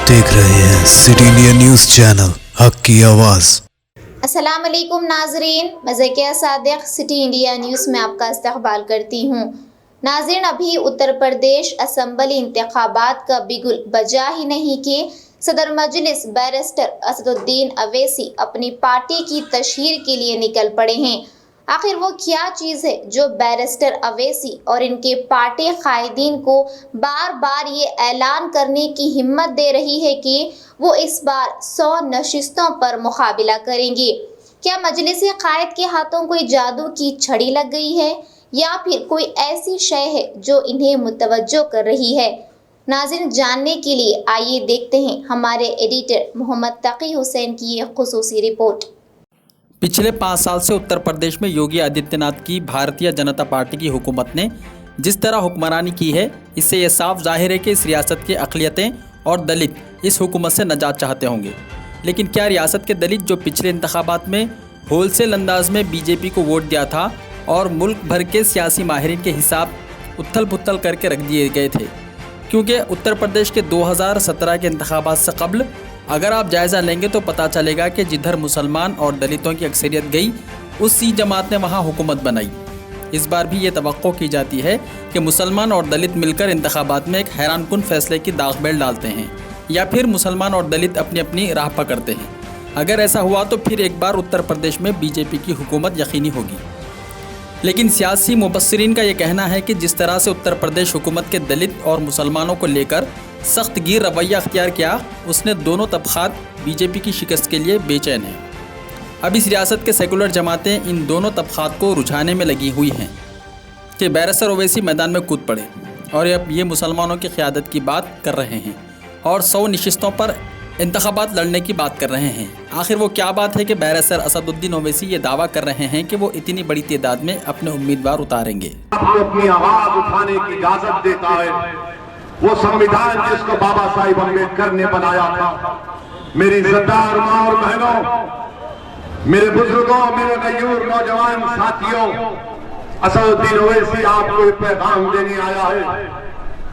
आप देख रहे हैं सिटी इंडिया न्यूज़ चैनल, हक की आवाज़। अस्सलाम वालेकुम नाजरीन, मैं Zakia Sadiq city India news में आपका इस्तकबाल करती हूँ। नाजरीन, अभी उत्तर प्रदेश असम्बली इंतखाबात का बिगुल बजा ही नहीं कि सदर मजलिस बैरिस्टर असदुद्दीन अवैसी अपनी पार्टी की तशहीर के लिए निकल पड़े हैं। आखिर वो क्या चीज़ है जो बैरिस्टर अवैसी और इनके पार्टी कायदीन को बार बार ये ऐलान करने की हिम्मत दे रही है कि वो इस बार 100 नशिस्तों पर मुकाबला करेंगे? क्या मजलिस कायद के हाथों कोई जादू की छड़ी लग गई है या फिर कोई ऐसी शय है जो इन्हें मुतवज्जो कर रही है? नाज़रीन, जानने के लिए आइए देखते हैं हमारे एडिटर मोहम्मद तकी हुसैन की ये खुसूसी रिपोर्ट। पिछले 5 साल से उत्तर प्रदेश में योगी आदित्यनाथ की भारतीय जनता पार्टी की हुकूमत ने जिस तरह हुक्मरानी की है, इससे यह साफ जाहिर है कि इस रियासत की अक़लियतें और दलित इस हुकूमत से नजात चाहते होंगे। लेकिन क्या रियासत के दलित जो पिछले इंतखाबात में होलसेल अंदाज में बीजेपी को वोट दिया था और मुल्क भर के सियासी माहिरीन के हिसाब उथल पुथल करके रख दिए गए थे? क्योंकि उत्तर प्रदेश के 2017 के इंतखाबात से कबल अगर आप जायज़ा लेंगे तो पता चलेगा कि जिधर मुसलमान और दलितों की अक्सरियत गई, उसी जमात ने वहाँ हुकूमत बनाई। इस बार भी ये तवक्को की जाती है कि मुसलमान और दलित मिलकर इंतखाबात में एक हैरानकुन फैसले की दागबेल डालते हैं या फिर मुसलमान और दलित अपनी अपनी राह पकड़ते हैं। अगर ऐसा हुआ तो फिर एक बार उत्तर प्रदेश में बीजेपी की हुकूमत यकीनी होगी। लेकिन सियासी मुबस्सिरीन का ये कहना है कि जिस तरह से उत्तर प्रदेश हुकूमत के दलित और मुसलमानों को लेकर सख्त गिर रवैया अख्तियार किया, उसने दोनों तबक़ात बीजेपी की शिकस्त के लिए बेचैन हैं। अब इस रियासत के सेकुलर जमातें इन दोनों तबक़ात को रुझाने में लगी हुई हैं कि बैरिस्टर ओवैसी मैदान में कूद पड़े और अब ये मुसलमानों की क़यादत की बात कर रहे हैं और 100 नशिस्तों पर इंतखाबात लड़ने की बात कर रहे हैं। आखिर वो क्या बात है कि बैरिस्टर असदुद्दीन ओवैसी ये दावा कर रहे हैं कि वो इतनी बड़ी तादाद में अपने उम्मीदवार उतारेंगे? आपको अपनी आवाज उठाने की इजाजत देता है वो संविधान जिसको बाबा साहिब अम्बेडकर ने बनाया था। मेरी इज्जतदार मां और बहनों, मेरे बुजुर्गों, मेरे गयूर नौजवान साथियों, असदुद्दीन ओवैसी आपको एक पैगाम देने आया है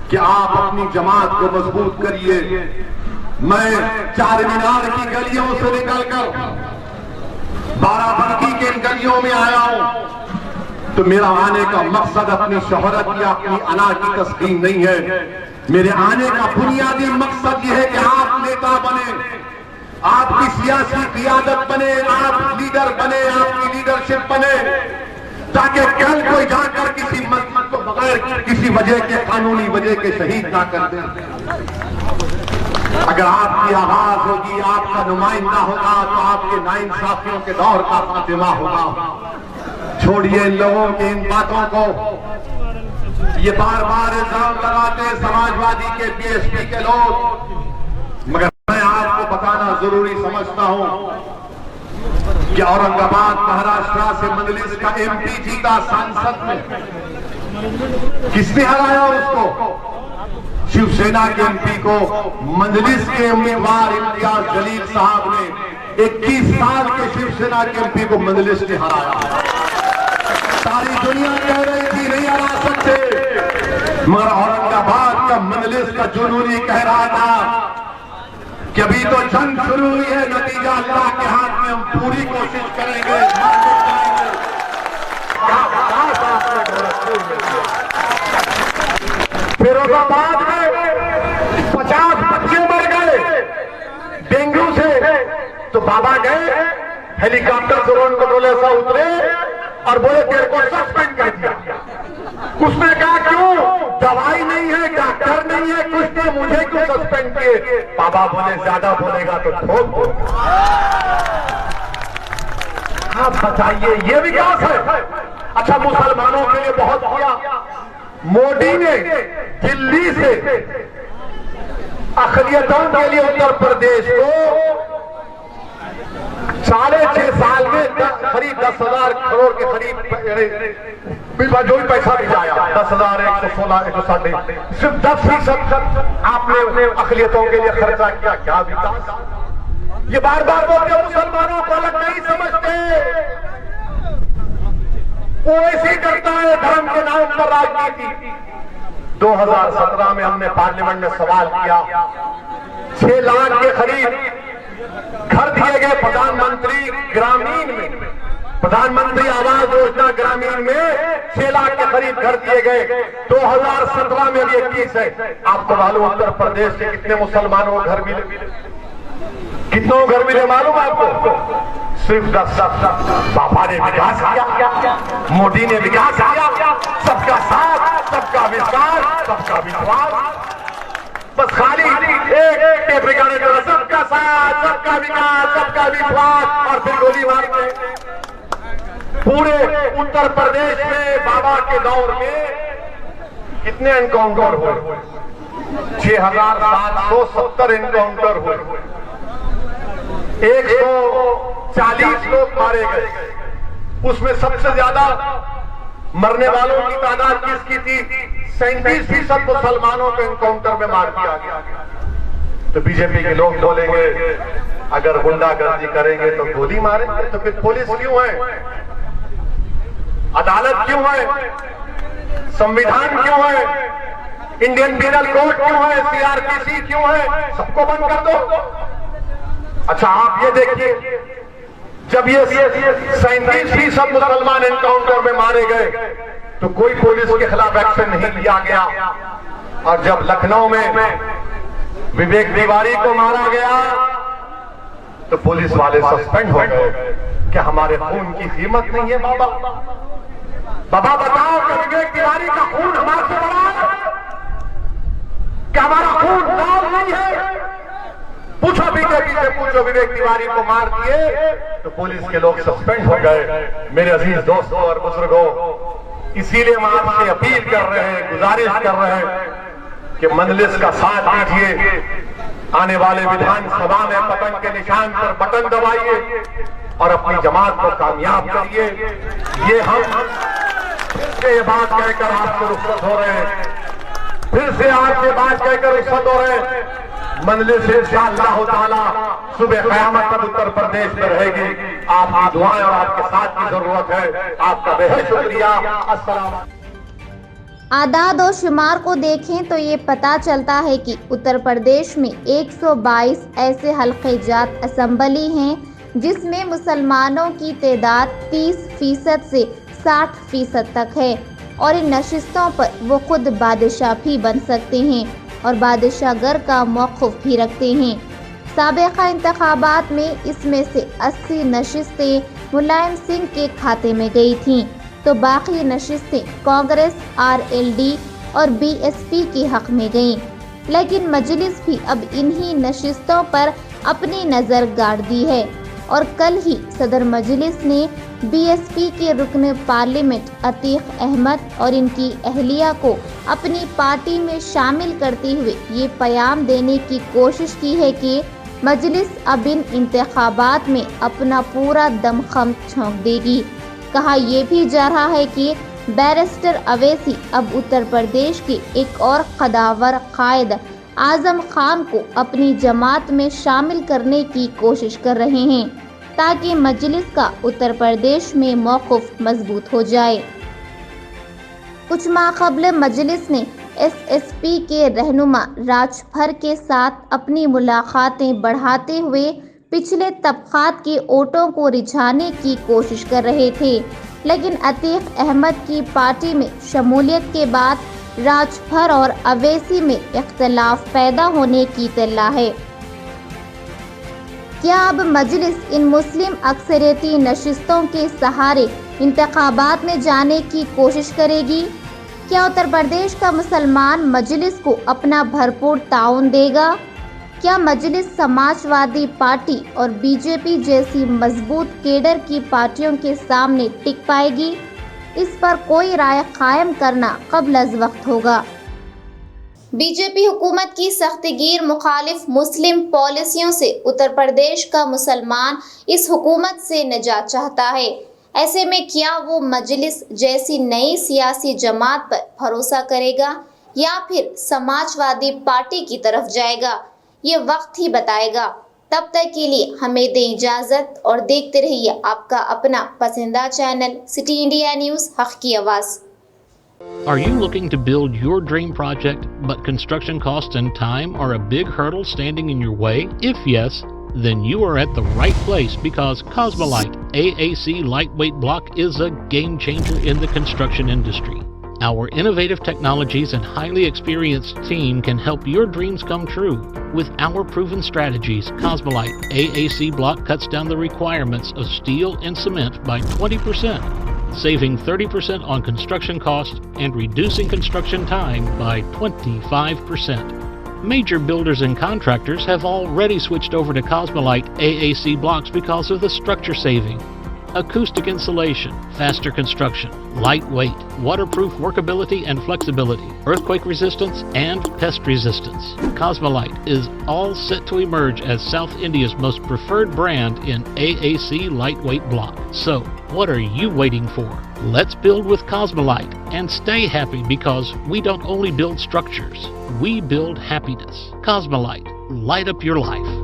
कि आप अपनी जमात को मजबूत करिए। मैं चार मीनार की गलियों से निकलकर बाराबंकी के इन गलियों में आया हूं तो मेरा आने का मकसद अपनी शोहरत या अपनी अना की तस्कीन नहीं है। मेरे आने का बुनियादी मकसद यह है कि आप नेता बने, आपकी सियासी क़ियादत बने, आप लीडर बने, आपकी लीडरशिप बने, ताकि कल कोई जाकर किसी मस्जिद को बगैर किसी वजह के, कानूनी वजह के शहीद ना कर दे। अगर आपकी आवाज होगी, आपका नुमाइंदा होगा तो आपके नाइंसाफियों के दौर का खात्मा होगा। छोड़िए इन लोगों की इन बातों को। ये बार बार इल्जाम लगाते समाजवादी के, बीएसपी के लोग, मगर मैं आपको बताना जरूरी समझता हूं कि औरंगाबाद महाराष्ट्र से मजलिस का एमपी जीता संसद में, किसने हराया उसको? शिवसेना के एमपी को मजलिस के उम्मीदवार इम्तियाज जलील साहब ने 21 साल के शिवसेना के एमपी को मजलिस ने हराया। सारी दुनिया कह रही थी नहीं हरा सकते, मगर औरंगाबाद का मजलिस का जुनूनी कह रहा था कि अभी तो जंग शुरू हुई है, नतीजा अल्लाह के हाथ में, हम पूरी कोशिश करेंगे। फिरोजाबाद में 50 बच्चे मर गए डेंगू से, तो बाबा गए हेलीकॉप्टर से उन कंट्रोलर से उतरे और बोले तेरे को सस्पेंड कर दिया। उसने कहा क्यों? दवाई नहीं है, डॉक्टर नहीं है, कुछ नहीं, मुझे क्यों सस्पेंड किए? बाबा बोले ज्यादा बोलेगा तो ठोक दो। आप बताइए ये विकास है? अच्छा, मुसलमानों के लिए बहुत किया। मोदी ने दिल्ली से अक़लियतों के लिए उत्तर प्रदेश को 6.5 साल में करीब 10,000 करोड़ के करीब जो भी पैसा भिजाया, 10,000, 116, 160, सिर्फ 10% आपने अक़लियतों के लिए खर्चा किया। क्या विकास? ये बार बार बोलते मुसलमानों को अलग नहीं समझते। वो ऐसे ही करता है धर्म के नाम पर राजनीति। 2017 में हमने पार्लियामेंट में सवाल किया, 6 लाख के करीब घर दिए गए प्रधानमंत्री ग्रामीण में, प्रधानमंत्री आवास योजना ग्रामीण में 6 लाख के करीब घर दिए गए। 2017 में भी 21 है। आपको मालूम उत्तर प्रदेश के कितने मुसलमानों को घर मिले? कितनों घर मिले मालूम आपको? सिर्फ 10। बाबा ने विकास किया, मोदी ने विकास किया, सबका साथ, सबका विश्वास, सबका विश्वास, बस खाली एक टेप रिकॉर्ड करो, सबका साथ, सबका विकास, सबका विश्वास, और फिर गोली मारते हैं। पूरे उत्तर प्रदेश में बाबा के दौर में कितने एनकाउंटर हुए? 6770 एनकाउंटर हुए, 140 लोग मारे गए। उसमें सबसे ज्यादा मरने वालों की तादाद किसकी थी? 37% मुसलमानों को एनकाउंटर में मार दिया गया। तो बीजेपी के लोग बोलेंगे अगर गुंडागर्दी करेंगे तो गोली मारेंगे, तो फिर पुलिस क्यों है? अदालत क्यों है? संविधान क्यों है? इंडियन पीनल कोड क्यों है? सीआरपीसी क्यों है? सबको बंद कर दो। अच्छा आप ये देखिए, जब ये 37% मुसलमान एनकाउंटर में मारे गए तो कोई पुलिस के खिलाफ एक्शन नहीं लिया गया, और जब लखनऊ में विवेक तिवारी को मारा गया तो पुलिस वाले सस्पेंड हो गए। क्या हमारे खून की कीमत नहीं है? बाबा बताओ कि विवेक तिवारी का खून हमारे से बड़ा है? क्या हमारा खून लाल नहीं है? पूछो बीजेपी से, पूछो विवेक तिवारी को मार दिए तो पुलिस के लोग सस्पेंड हो गए। मेरे अजीज दोस्तों और बुजुर्गों, इसीलिए हम आपसे अपील कर रहे हैं, गुजारिश कर रहे हैं कि मजलिस का साथ दीजिए। आने वाले विधानसभा में पतंग के निशान पर बटन दबाइए और अपनी जमात को कामयाब करिए। ये हम ये बात कहकर आपसे रुखसत हो रहे हैं, फिर से आपसे बात कहकर रुखसत हो रहे हैं। मजलिस इंशाअल्लाह ताला सुबह क़यामत तक उत्तर प्रदेश में रहेगी। आपकी दुआएं और आपके साथ की जरूरत है। आपका बेहद शुक्रिया। अस्सलाम। आदाद और शुमार को देखें तो ये पता चलता है कि उत्तर प्रदेश में 122 ऐसे हल्के जात असम्बली हैं जिसमें मुसलमानों की तादाद 30% से 60% तक है, और इन नशिस्तों पर वो खुद बादशाह भी बन सकते हैं और बादशाहगर का मौक़िफ़ भी रखते हैं। साबिक़ा इंतख़ाबात में इसमें से 80 नशिस्तें मुलायम सिंह के खाते में गई थीं, तो बाकी नशिस्तें कांग्रेस, आरएलडी और बीएसपी के हक़ में गईं। लेकिन मजलिस भी अब इन्हीं नशिस्तों पर अपनी नज़र गाड़ दी है, और कल ही सदर मजलिस ने बीएसपी के रुकन पार्लियामेंट अतीक अहमद और इनकी अहलिया को अपनी पार्टी में शामिल करते हुए ये पैगाम देने की कोशिश की है कि मजलिस अब इन इंतखाबात में अपना पूरा दमखम झोंक देगी। कहा यह भी जा रहा है कि बैरिस्टर अवैसी अब उत्तर प्रदेश के एक और कदावर कायद आजम खान को अपनी जमात में शामिल करने की कोशिश कर रहे हैं, ताकि मजलिस का उत्तर प्रदेश में मौक़िफ़ मजबूत हो जाए। कुछ माह कबल मजलिस ने एसएसपी के रहनुमा राजभर के साथ अपनी मुलाकातें बढ़ाते हुए पिछले तबक़ात के वोटों को रिझाने की कोशिश कर रहे थे, लेकिन अतीक अहमद की पार्टी में शमूलियत के बाद राजभर और अवैसी में इख्तलाफ पैदा होने की इत्तला है। क्या अब मजलिस इन मुस्लिम अक्सरियती नशिस्तों के सहारे इंतखाबात में जाने की कोशिश करेगी? क्या उत्तर प्रदेश का मुसलमान मजलिस को अपना भरपूर ताउन देगा? क्या मजलिस समाजवादी पार्टी और बीजेपी जैसी मजबूत केडर की पार्टियों के सामने टिक पाएगी? इस पर कोई राय कायम करना क़ब्ल अज़ वक्त होगा। बीजेपी हुकूमत की सख्तगीर मुखालिफ मुस्लिम पॉलिसियों से उत्तर प्रदेश का मुसलमान इस हुकूमत से निजात चाहता है। ऐसे में क्या वो मजलिस जैसी नई सियासी जमात पर भरोसा करेगा या फिर समाजवादी पार्टी की तरफ जाएगा? ये वक्त ही बताएगा। तब तक के लिए हमें दें इजाज़त और देखते रहिए आपका अपना पसंदीदा चैनल सिटी इंडिया न्यूज़, हक़ की आवाज़। Are you looking to build your dream project, but construction costs and time are a big hurdle standing in your way? If yes, then you are at the right place, because Cosmolite AAC lightweight block is a game changer in the construction industry. Our innovative technologies and highly experienced team can help your dreams come true. With our proven strategies, Cosmolite AAC block cuts down the requirements of steel and cement by 20%, saving 30% on construction costs and reducing construction time by 25%. Major builders and contractors have already switched over to Cosmolite AAC blocks because of the structure saving, acoustic insulation, faster construction, lightweight, waterproof workability and flexibility, earthquake resistance, and pest resistance. Cosmolite is all set to emerge as South India's most preferred brand in AAC lightweight block. So, what are you waiting for? Let's build with Cosmolite and stay happy, because we don't only build structures, we build happiness. Cosmolite, light up your life.